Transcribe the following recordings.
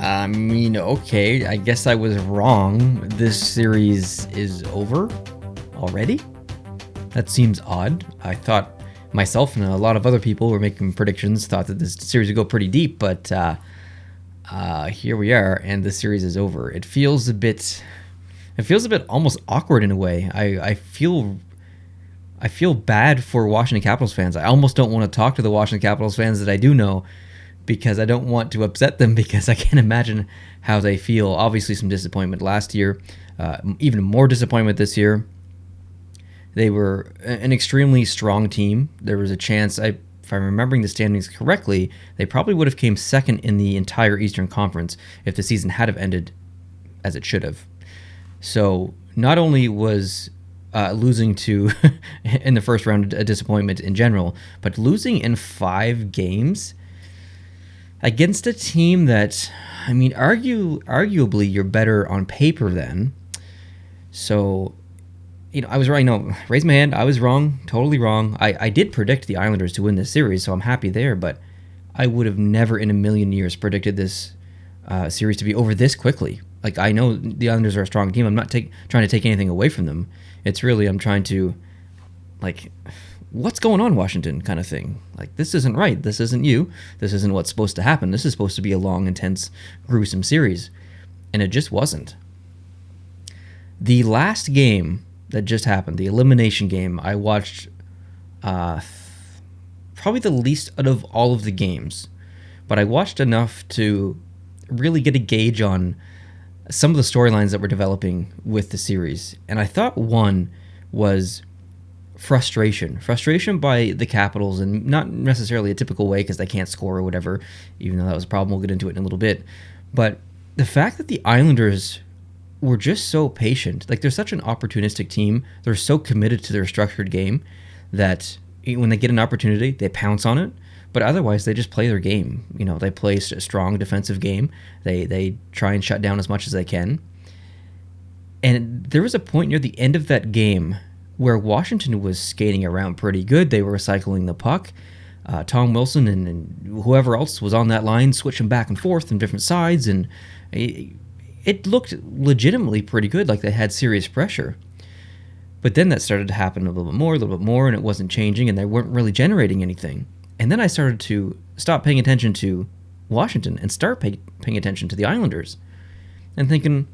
Okay, I guess I was wrong. This series is over already? That seems odd. I thought myself and a lot of other people were making predictions, thought that this series would go pretty deep, but here we are, and the series is over. It feels a bit almost awkward in a way. I feel bad for Washington Capitals fans. I almost don't want to talk to the Washington Capitals fans that I do know, because I don't want to upset them, because I can't imagine how they feel. Obviously some disappointment last year, even more disappointment this year. They were an extremely strong team. There was a chance, if I'm remembering the standings correctly, they probably would have came second in the entire Eastern Conference if the season had have ended as it should have. So not only was losing to in the first round a disappointment in general, but losing in 5 games against a team that, arguably you're better on paper than. So, I was right. Raise my hand. I was wrong. Totally wrong. I did predict the Islanders to win this series, so I'm happy there, but I would have never in a million years predicted this series to be over this quickly. Like, I know the Islanders are a strong team. I'm not trying to take anything away from them. It's really, I'm trying to, what's going on, Washington, kind of thing. Like, this isn't right. This isn't you. This isn't what's supposed to happen. This is supposed to be a long, intense, gruesome series. And it just wasn't. The last game that just happened, the elimination game, I watched probably the least out of all of the games. But I watched enough to really get a gauge on some of the storylines that were developing with the series. And I thought one was frustration by the Capitals, and not necessarily a typical way because they can't score or whatever, even though that was a problem. We'll get into it in a little bit. But the fact that the Islanders were just so patient, like, they're such an opportunistic team, they're so committed to their structured game that when they get an opportunity, they pounce on it. But otherwise, they just play their game. They play a strong defensive game. They try and shut down as much as they can. And there was a point near the end of that game where Washington was skating around pretty good. They were recycling the puck. Tom Wilson and whoever else was on that line switching back and forth on different sides, and it looked legitimately pretty good, like they had serious pressure. But then that started to happen a little bit more, and it wasn't changing, and they weren't really generating anything. And then I started to stop paying attention to Washington and start paying attention to the Islanders, and thinking,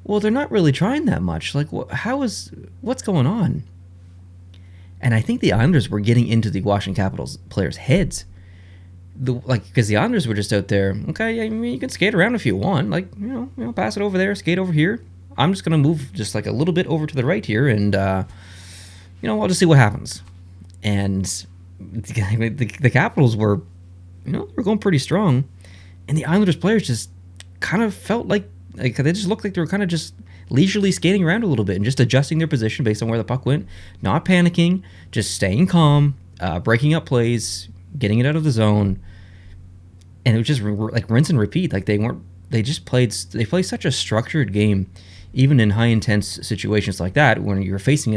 well, they're not really trying that much. Like, what's going on? And I think the Islanders were getting into the Washington Capitals players' heads. Because the Islanders were just out there, okay, you can skate around if you want. Pass it over there, skate over here. I'm just going to move just like a little bit over to the right here, and, I'll just see what happens. And the Capitals were going pretty strong, and the Islanders players just kind of felt like they just looked like they were kind of just leisurely skating around a little bit and just adjusting their position based on where the puck went, not panicking, just staying calm, breaking up plays, getting it out of the zone. And it was just like rinse and repeat. Like, they played such a structured game, even in high intense situations like that, when you're facing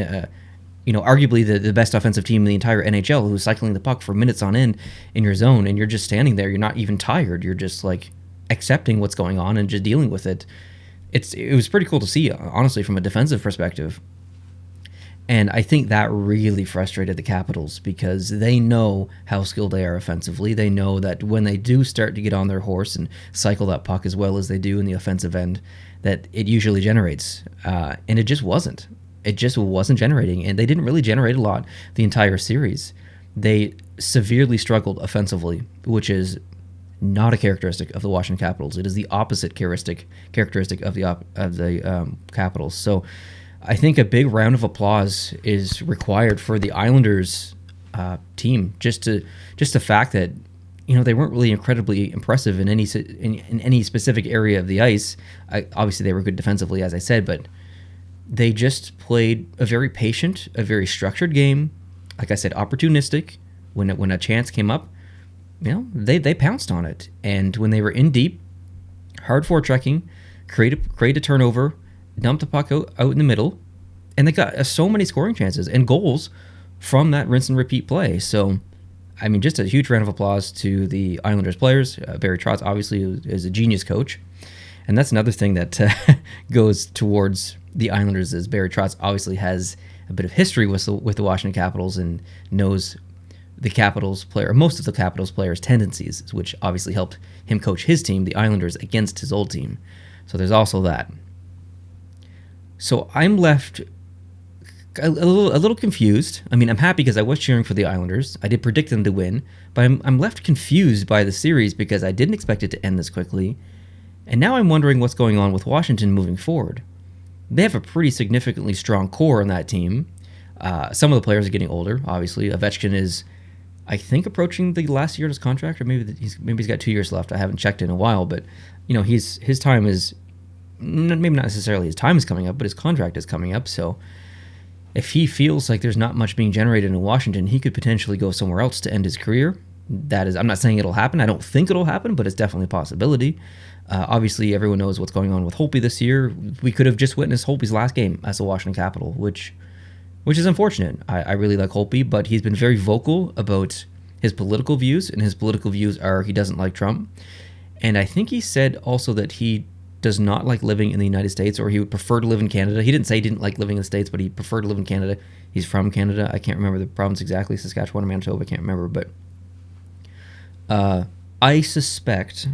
arguably the best offensive team in the entire NHL, who's cycling the puck for minutes on end in your zone, and you're just standing there. You're not even tired. You're just like accepting what's going on and just dealing with it. It was pretty cool to see, honestly, from a defensive perspective. And I think that really frustrated the Capitals, because they know how skilled they are offensively. They know that when they do start to get on their horse and cycle that puck as well as they do in the offensive end, that it usually generates. And it just wasn't. It just wasn't generating. And they didn't really generate a lot the entire series. They severely struggled offensively, which is not a characteristic of the Washington Capitals. It is the opposite characteristic of the Capitals. So I think a big round of applause is required for the Islanders team. Just the fact that they weren't really incredibly impressive in any specific area of the ice. Obviously, they were good defensively, as I said, but they just played a very patient, a very structured game. Like I said, opportunistic. When a chance came up, they pounced on it. And when they were in deep, hard foretrekking, create a turnover, dump the puck out in the middle, and they got so many scoring chances and goals from that rinse and repeat play. So I mean, just a huge round of applause to the Islanders players. Barry Trotz obviously is a genius coach. And that's another thing that goes towards the Islanders is Barry Trotz obviously has a bit of history with the Washington Capitals and knows the Capitals player, most of the Capitals players' tendencies, which obviously helped him coach his team, the Islanders, against his old team. So there's also that. So I'm left a little confused. I mean, I'm happy because I was cheering for the Islanders. I did predict them to win, but I'm left confused by the series because I didn't expect it to end this quickly. And now I'm wondering what's going on with Washington moving forward. They have a pretty significantly strong core on that team. Some of the players are getting older, obviously. Ovechkin is, I think, approaching the last year of his contract, or maybe he's got 2 years left. I haven't checked in a while, but his time is maybe not necessarily his time is coming up, but his contract is coming up. So if he feels like there's not much being generated in Washington, he could potentially go somewhere else to end his career. That is, I'm not saying it'll happen. I don't think it'll happen, but it's definitely a possibility. Obviously, everyone knows what's going on with Holtby this year. We could have just witnessed Holtby's last game as a Washington Capital, which is unfortunate. I really like Holtby, but he's been very vocal about his political views, and his political views are he doesn't like Trump. And I think he said also that he does not like living in the United States, or he would prefer to live in Canada. He didn't say he didn't like living in the States, but he preferred to live in Canada. He's from Canada. I can't remember the province exactly, Saskatchewan or Manitoba, I can't remember, but I suspect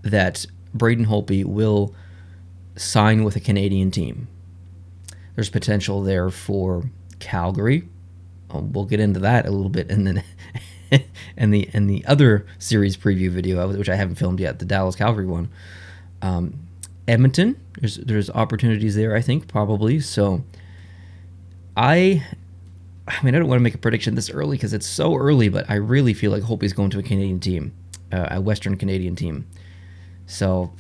that Braden Holtby will sign with a Canadian team. There's potential there for Calgary. We'll get into that a little bit in the other series preview video, which I haven't filmed yet, the Dallas-Calgary one. Edmonton, there's opportunities there, I think, probably. So I don't want to make a prediction this early because it's so early, but I really feel like Holtby's going to a Canadian team, a Western Canadian team. So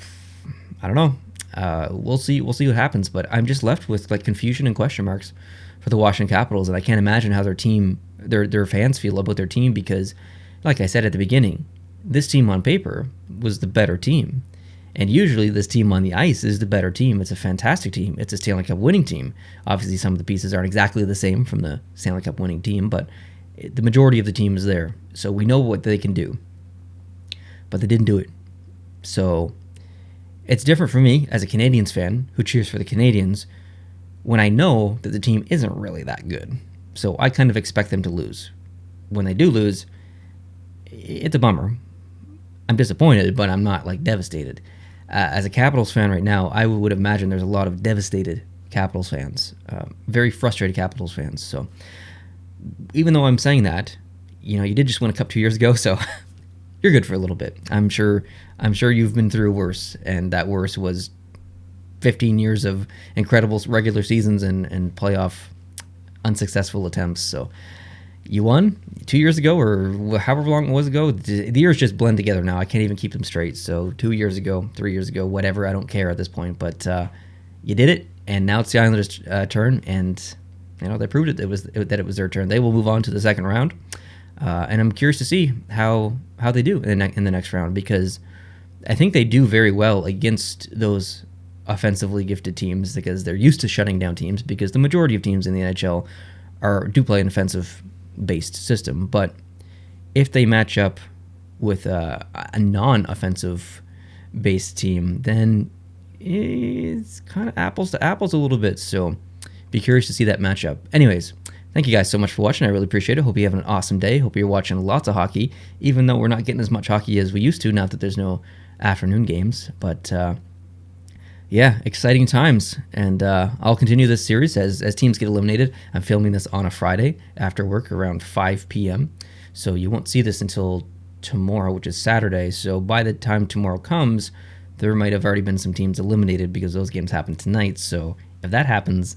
I don't know. We'll see what happens, but I'm just left with like confusion and question marks for the Washington Capitals, and I can't imagine how their fans feel about their team because, like I said at the beginning, this team on paper was the better team, and usually this team on the ice is the better team. It's a fantastic team. It's a Stanley Cup winning team. Obviously, some of the pieces aren't exactly the same from the Stanley Cup winning team, but the majority of the team is there, so we know what they can do, but they didn't do it. So it's different for me as a Canadiens fan who cheers for the Canadiens when I know that the team isn't really that good. So I kind of expect them to lose. When they do lose, it's a bummer. I'm disappointed, but I'm not like devastated. As a Capitals fan right now, I would imagine there's a lot of devastated Capitals fans, very frustrated Capitals fans. So even though I'm saying that, you did just win a cup 2 years ago, so you're good for a little bit. I'm sure you've been through worse, and that worse was 15 years of incredible regular seasons and playoff unsuccessful attempts. So you won 2 years ago, or however long it was ago. The years just blend together now. I can't even keep them straight. So 2 years ago, 3 years ago, whatever. I don't care at this point. But you did it, and now it's the Islanders' turn, and they proved that it was their turn. They will move on to the second round. And I'm curious to see how they do in the next round, because I think they do very well against those offensively gifted teams because they're used to shutting down teams, because the majority of teams in the NHL do play an offensive-based system. But if they match up with a non-offensive-based team, then it's kind of apples to apples a little bit. So be curious to see that matchup. Anyways, thank you guys so much for watching. I really appreciate it. Hope you're having an awesome day. Hope you're watching lots of hockey, even though we're not getting as much hockey as we used to, now that there's no afternoon games. But yeah, exciting times. And I'll continue this series as teams get eliminated. I'm filming this on a Friday after work around 5 p.m. So you won't see this until tomorrow, which is Saturday. So by the time tomorrow comes, there might have already been some teams eliminated because those games happen tonight. So if that happens,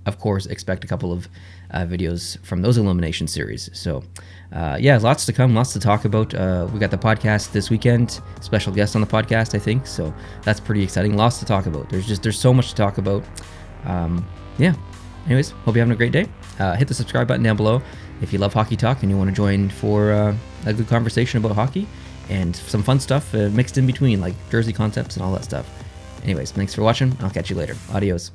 of course, expect a couple of videos from those elimination series. So yeah, lots to come, lots to talk about. We got the podcast this weekend, special guest on the podcast, I think. So that's pretty exciting. Lots to talk about. There's so much to talk about. Yeah. Anyways, hope you're having a great day. Hit the subscribe button down below if you love hockey talk and you want to join for a good conversation about hockey and some fun stuff mixed in between, like jersey concepts and all that stuff. Anyways, thanks for watching. I'll catch you later. Adios.